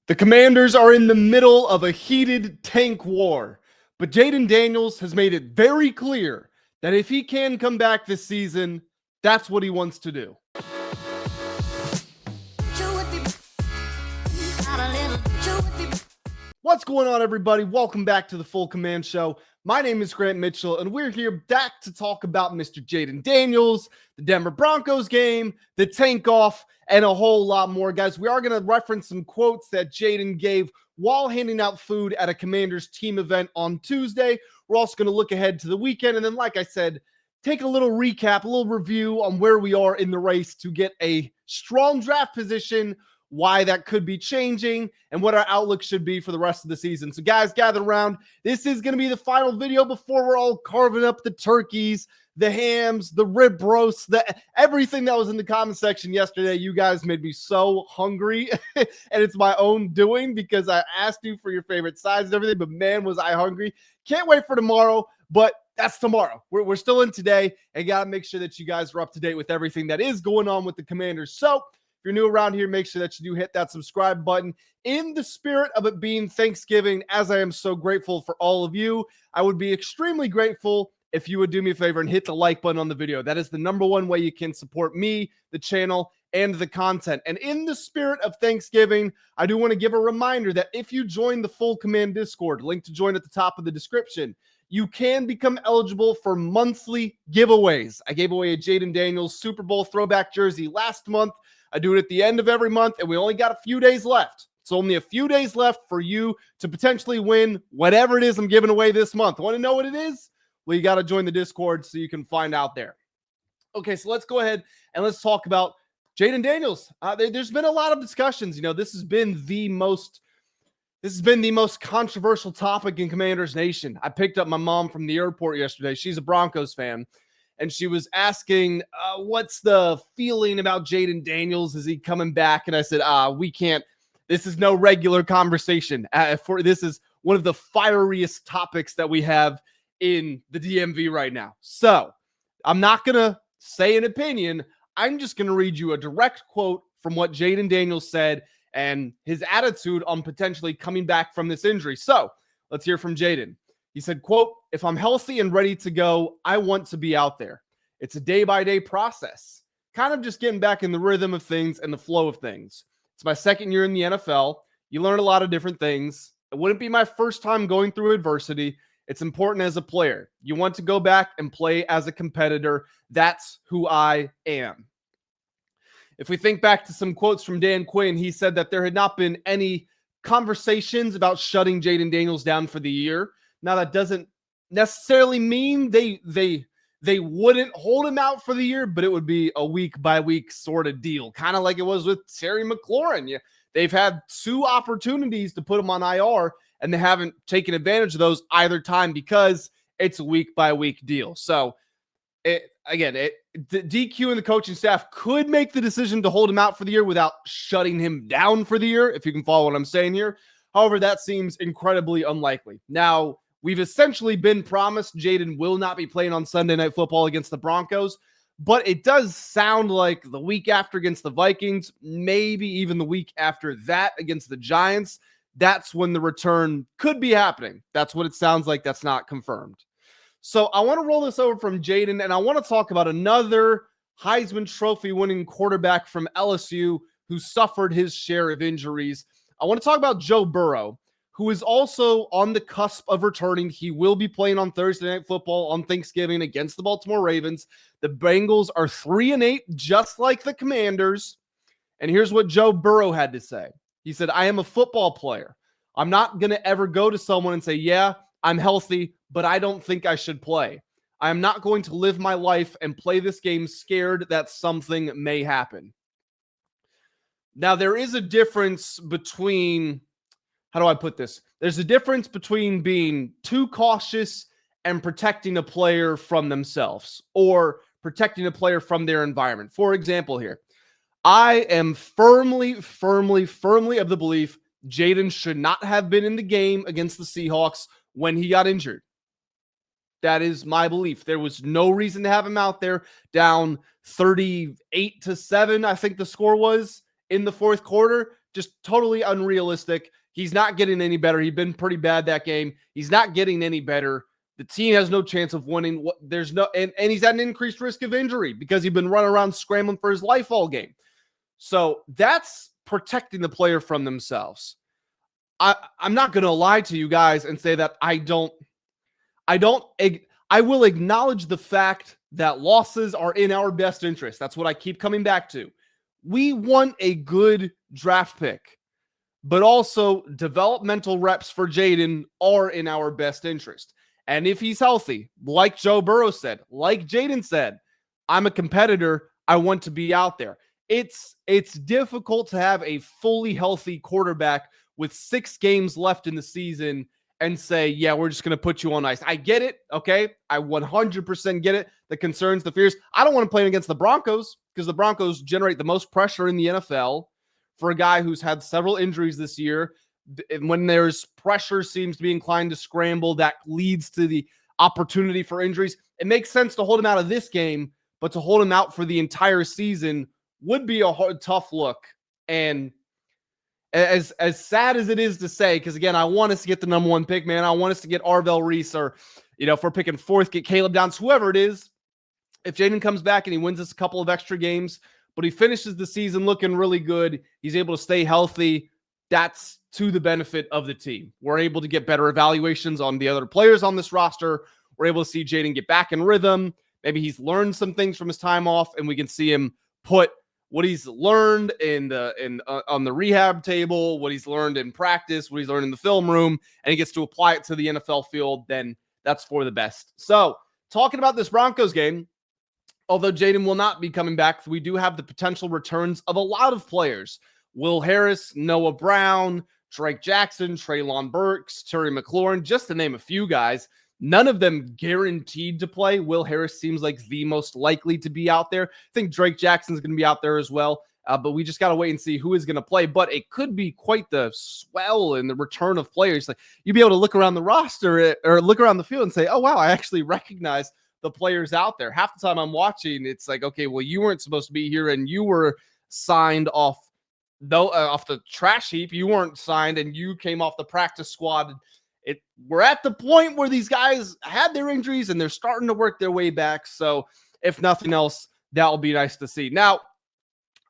The Commanders are in the middle of a heated tank war, but Jayden Daniels has made it very clear that if he can come back this season, that's what he wants to do. What's going on, everybody? Welcome back to the Full Command Show. My name is Grant Mitchell, and we're here back to talk about Mr. Jayden Daniels, the Denver Broncos game, the tank off, and a whole lot more. Guys, we are going to reference some quotes that Jayden gave while handing out food at a Commanders team event on Tuesday. We're also going to look ahead to the weekend, and then, like I said, take a little recap, a little review on where we are in the race to get a strong draft position, why that could be changing, and what our outlook should be for the rest of the season. So guys, gather around. This is going to be the final video before we're all carving up the turkeys, the hams, the rib roasts, everything that was in the comment section yesterday. You guys made me so hungry, and it's my own doing because I asked you for your favorite sides and everything, but man, was I hungry. Can't wait for tomorrow, but that's tomorrow. We're still in today, and got to make sure that you guys are up to date with everything that is going on with the Commanders. So if you're new around here, make sure that you do hit that subscribe button. In the spirit of it being Thanksgiving, as I am so grateful for all of you, I would be extremely grateful if you would do me a favor and hit the like button on the video. That is the number one way you can support me, the channel, and the content. And in the spirit of Thanksgiving, I do want to give a reminder that if you join the Full Command Discord, link to join at the top of the description, you can become eligible for monthly giveaways. I gave away a Jayden Daniels Super Bowl throwback jersey last month. I do it at the end of every month, and we only got a few days left. It's only a few days left for you to potentially win whatever it is I'm giving away this month. Want to know what it is? Well, you got to join the Discord so you can find out there. Okay, so let's go ahead and let's talk about Jayden Daniels. There's been a lot of discussions. You know, this has been the most controversial topic in Commanders Nation. I picked up my mom from the airport yesterday. She's a Broncos fan. And she was asking, what's the feeling about Jayden Daniels? Is he coming back? And I said, we can't. This is no regular conversation. This is one of the fieriest topics that we have in the DMV right now. So I'm not going to say an opinion. I'm just going to read you a direct quote from what Jayden Daniels said and his attitude on potentially coming back from this injury. So let's hear from Jayden. He said, quote, "If I'm healthy and ready to go, I want to be out there. It's a day-by-day process. Kind of just getting back in the rhythm of things and the flow of things. It's my second year in the NFL. You learn a lot of different things. It wouldn't be my first time going through adversity. It's important as a player. You want to go back and play as a competitor. That's who I am." If we think back to some quotes from Dan Quinn, he said that there had not been any conversations about shutting Jayden Daniels down for the year. Now, that doesn't necessarily mean they wouldn't hold him out for the year, but it would be a week-by-week sort of deal, kind of like it was with Terry McLaurin. Yeah, they've had two opportunities to put him on IR, and they haven't taken advantage of those either time because it's a week-by-week deal. So, DQ and the coaching staff could make the decision to hold him out for the year without shutting him down for the year, if you can follow what I'm saying here. However, that seems incredibly unlikely. Now, we've essentially been promised Jayden will not be playing on Sunday Night Football against the Broncos, but it does sound like the week after against the Vikings, maybe even the week after that against the Giants, that's when the return could be happening. That's what it sounds like. That's not confirmed. So I want to roll this over from Jayden, and I want to talk about another Heisman Trophy winning quarterback from LSU who suffered his share of injuries. I want to talk about Joe Burrow, who is also on the cusp of returning. He will be playing on Thursday Night Football on Thanksgiving against the Baltimore Ravens. The Bengals are 3-8, just like the Commanders. And here's what Joe Burrow had to say. He said, "I am a football player. I'm not going to ever go to someone and say, yeah, I'm healthy, but I don't think I should play. I am not going to live my life and play this game scared that something may happen." Now, there is a difference between, how do I put this? There's a difference between being too cautious and protecting a player from themselves or protecting a player from their environment. For example here, I am firmly of the belief Jayden should not have been in the game against the Seahawks when he got injured. That is my belief. There was no reason to have him out there down 38-7, I think the score was, in the fourth quarter, just totally unrealistic. He's not getting any better. He's been pretty bad that game. He's not getting any better. The team has no chance of winning. There's no, and he's at an increased risk of injury because he's been running around scrambling for his life all game. So that's protecting the player from themselves. I'm not going to lie to you guys and say that I will acknowledge the fact that losses are in our best interest. That's what I keep coming back to. We want a good draft pick, but also developmental reps for Jayden are in our best interest. And if he's healthy, like Joe Burrow said, like Jayden said, I'm a competitor. I want to be out there. It's difficult to have a fully healthy quarterback with 6 games left in the season and say, yeah, we're just going to put you on ice. I get it. Okay. I 100% get it. The concerns, the fears. I don't want to play against the Broncos because the Broncos generate the most pressure in the NFL for a guy who's had several injuries this year. And when there's pressure seems to be inclined to scramble, that leads to the opportunity for injuries. It makes sense to hold him out of this game, but to hold him out for the entire season would be a tough look. And as sad as it is to say, because again, I want us to get the number 1 pick, man. I want us to get Arvell Reese, or, if we're picking 4th, get Caleb Downs, whoever it is. If Jayden comes back and he wins us a couple of extra games, but he finishes the season looking really good, he's able to stay healthy, that's to the benefit of the team. We're able to get better evaluations on the other players on this roster. We're able to see Jayden get back in rhythm. Maybe he's learned some things from his time off, and we can see him put what he's learned on the rehab table, what he's learned in practice, what he's learned in the film room, and he gets to apply it to the NFL field, then that's for the best. So, talking about this Broncos game, although Jayden will not be coming back, we do have the potential returns of a lot of players. Will Harris, Noah Brown, Drake Jackson, Treylon Burks, Terry McLaurin, just to name a few guys. None of them guaranteed to play. Will Harris seems like the most likely to be out there. I think Drake Jackson's going to be out there as well, but we just got to wait and see who is going to play. But it could be quite the swell in the return of players. Like, you'd be able to look around the roster or look around the field and say, oh, wow, I actually recognize the players out there. Half the time I'm watching, it's like, okay, well, you weren't supposed to be here and you were signed off the trash heap. You weren't signed and you came off the practice squad. We're at the point where these guys had their injuries and they're starting to work their way back. So if nothing else, that will be nice to see. Now,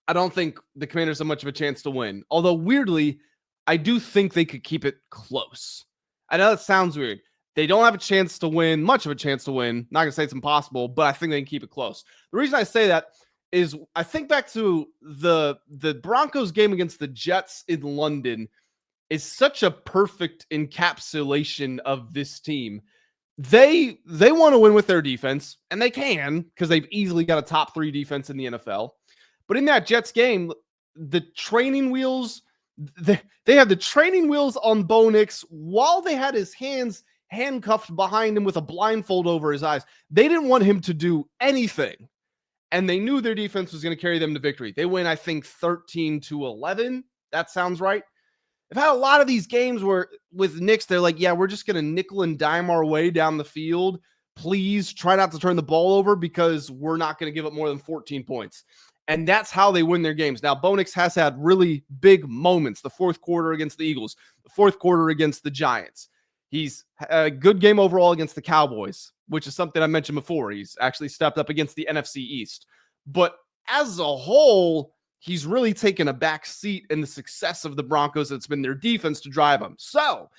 I don't think the Commanders have much of a chance to win. Although weirdly, I do think they could keep it close. I know that sounds weird. They don't have a chance to win, much of a chance to win. Not going to say it's impossible, but I think they can keep it close. The reason I say that is I think back to the Broncos game against the Jets in London is such a perfect encapsulation of this team. They want to win with their defense, and they can because they've easily got a top 3 defense in the NFL. But in that Jets game, the training wheels, they had the training wheels on Bo Nix while they had his hands handcuffed behind him with a blindfold over his eyes. They didn't want him to do anything, and they knew their defense was going to carry them to victory. They win, I think, 13-11. That sounds right. I've had a lot of these games where with Knicks, they're like, yeah, we're just going to nickel and dime our way down the field. Please try not to turn the ball over because we're not going to give up more than 14 points. And that's how they win their games. Now, Bo Nix has had really big moments. The 4th quarter against the Eagles, the 4th quarter against the Giants. He's a good game overall against the Cowboys, which is something I mentioned before. He's actually stepped up against the NFC East. But as a whole, he's really taken a back seat in the success of the Broncos. It's been their defense to drive them. So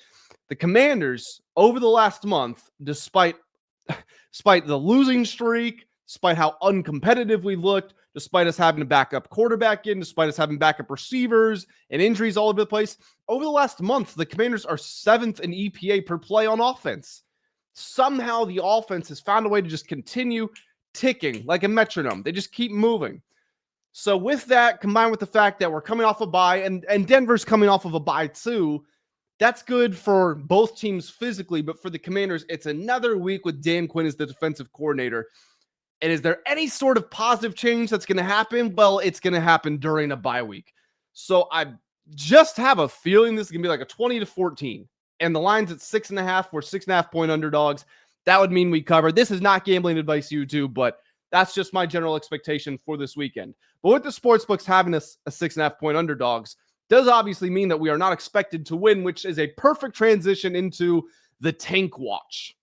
the Commanders over the last month, despite the losing streak, despite how uncompetitive we looked, despite us having a backup quarterback in, despite us having backup receivers and injuries all over the place, over the last month, the Commanders are 7th in EPA per play on offense. Somehow the offense has found a way to just continue ticking like a metronome. They just keep moving. So with that, combined with the fact that we're coming off a bye, and Denver's coming off of a bye too, that's good for both teams physically, but for the Commanders, it's another week with Dan Quinn as the defensive coordinator. And is there any sort of positive change that's going to happen? Well, it's going to happen during a bye week. So I just have a feeling this is going to be like a 20-14. And the line's at 6.5. We're 6.5 point underdogs. That would mean we cover. This is not gambling advice, YouTube, but that's just my general expectation for this weekend. But with the sportsbooks having a 6.5 point underdogs, does obviously mean that we are not expected to win, which is a perfect transition into the tank watch.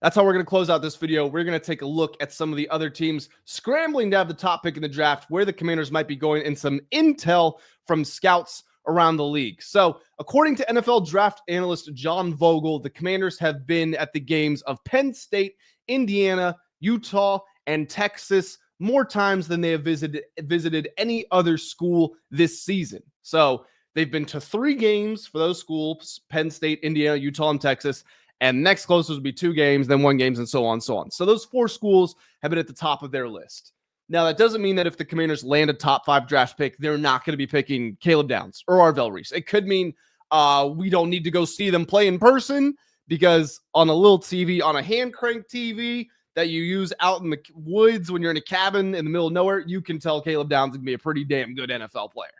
That's how we're going to close out this video. We're going to take a look at some of the other teams scrambling to have the top pick in the draft, where the Commanders might be going, and some intel from scouts around the league. So, according to NFL draft analyst John Vogel, the Commanders have been at the games of Penn State, Indiana, Utah, and Texas more times than they have visited any other school this season. So, they've been to 3 games for those schools: Penn State, Indiana, Utah, and Texas. And next closest would be 2 games, then 1 game, and so on and so on. So those 4 schools have been at the top of their list. Now, that doesn't mean that if the Commanders land a top 5 draft pick, they're not going to be picking Caleb Downs or Arvell Reese. It could mean we don't need to go see them play in person, because on a little TV, on a hand crank TV that you use out in the woods when you're in a cabin in the middle of nowhere, you can tell Caleb Downs can be a pretty damn good NFL player.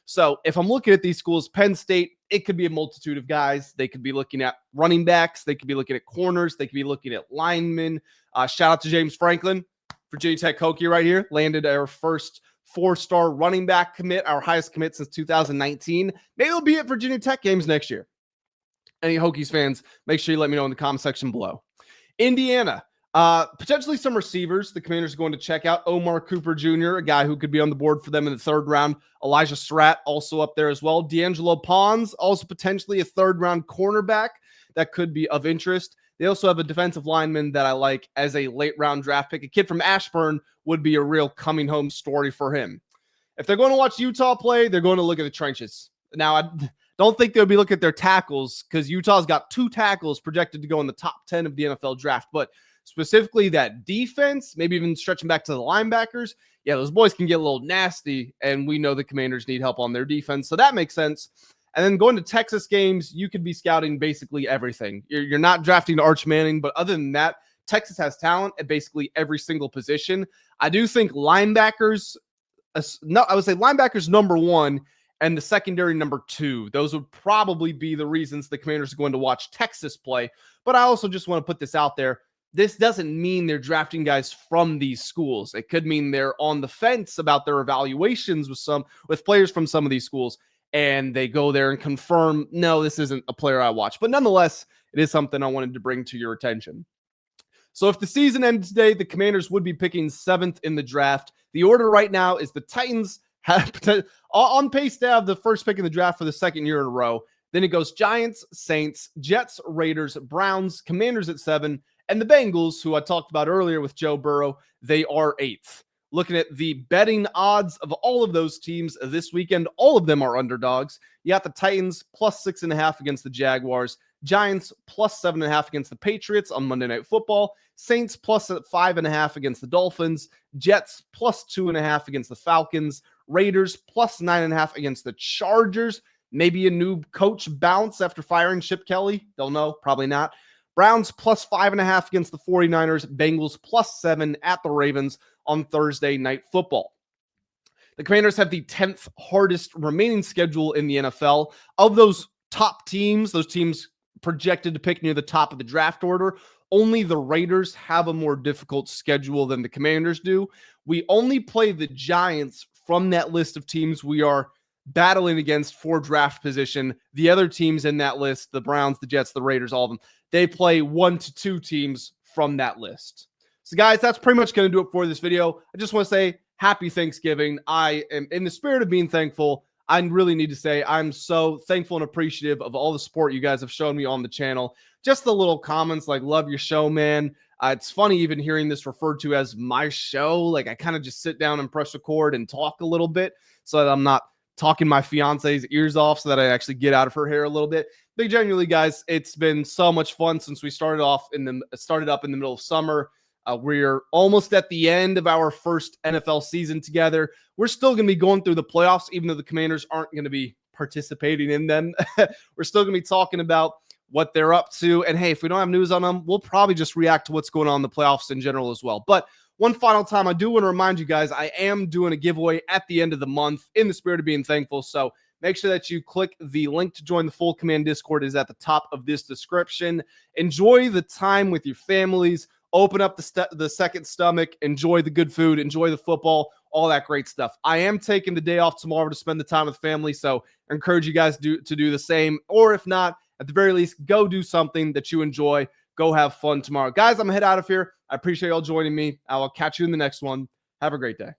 So if I'm looking at these schools, Penn State, it could be a multitude of guys. They could be looking at running backs. They could be looking at corners. They could be looking at linemen. Shout out to James Franklin, Virginia Tech Hokie right here. Landed our first 4-star running back commit, our highest commit since 2019. Maybe it'll be at Virginia Tech games next year. Any Hokies fans, make sure you let me know in the comment section below. Indiana. Potentially some receivers. The Commanders are going to check out Omar Cooper Jr., a guy who could be on the board for them in the 3rd round. Elijah Surratt also up there as well. D'Angelo Pons, also potentially a 3rd round cornerback that could be of interest. They also have a defensive lineman that I like as a late round draft pick. A kid from Ashburn would be a real coming home story for him. If they're going to watch Utah play, they're going to look at the trenches. Now, I don't think they'll be looking at their tackles, because Utah's got 2 tackles projected to go in the top 10 of the NFL draft. But specifically that defense, maybe even stretching back to the linebackers, yeah, those boys can get a little nasty, and we know the Commanders need help on their defense, so that makes sense. And then going to Texas games, you could be scouting basically everything. You're not drafting Arch Manning, but other than that, Texas has talent at basically every single position. I do think linebackers, I would say linebackers number 1 and the secondary number 2. Those would probably be the reasons the Commanders are going to watch Texas play. But I also just want to put this out there. This doesn't mean they're drafting guys from these schools. It could mean they're on the fence about their evaluations with players from some of these schools, and they go there and confirm, no, this isn't a player I watch. But nonetheless, it is something I wanted to bring to your attention. So if the season ended today, the Commanders would be picking 7th in the draft. The order right now is the Titans have on pace to have the first pick in the draft for the 2nd year in a row. Then it goes Giants, Saints, Jets, Raiders, Browns, Commanders at 7, and the Bengals, who I talked about earlier with Joe Burrow, they are 8th. Looking at the betting odds of all of those teams this weekend, all of them are underdogs. You got the Titans plus 6.5 against the Jaguars, Giants plus 7.5 against the Patriots on Monday Night Football, Saints plus 5.5 against the Dolphins, Jets plus 2.5 against the Falcons, Raiders plus 9.5 against the Chargers. Maybe a new coach bounce after firing Chip Kelly. Don't know. Probably not. Browns plus 5.5 against the 49ers. Bengals plus 7 at the Ravens on Thursday Night Football. The Commanders have the 10th hardest remaining schedule in the NFL. Of those top teams, those teams projected to pick near the top of the draft order, only the Raiders have a more difficult schedule than the Commanders do. We only play the Giants from that list of teams we are battling against for draft position. The other teams in that list, the Browns, the Jets, the Raiders, all of them, they play 1 to 2 teams from that list. So guys, that's pretty much going to do it for this video. I just want to say happy Thanksgiving. I am in the spirit of being thankful. I really need to say I'm so thankful and appreciative of all the support you guys have shown me on the channel. Just the little comments like, love your show, man. It's funny even hearing this referred to as my show. Like, I kind of just sit down and press record and talk a little bit so that I'm not talking my fiance's ears off, so that I actually get out of her hair a little bit. But genuinely, guys, it's been so much fun since we started up in the middle of summer. We're almost at the end of our first NFL season together. We're still going to be going through the playoffs, even though the Commanders aren't going to be participating in them. We're still going to be talking about what they're up to. And hey, if we don't have news on them, we'll probably just react to what's going on in the playoffs in general as well. But one final time, I do want to remind you guys, I am doing a giveaway at the end of the month in the spirit of being thankful. So make sure that you click the link to join the Full Command Discord is at the top of this description. Enjoy the time with your families. Open up the second stomach. Enjoy the good food. Enjoy the football. all that great stuff. I am taking the day off tomorrow to spend the time with family, so I encourage you guys to do the same. Or if not, at the very least, go do something that you enjoy. Go have fun tomorrow. Guys, I'm going to head out of here. I appreciate y'all joining me. I will catch you in the next one. Have a great day.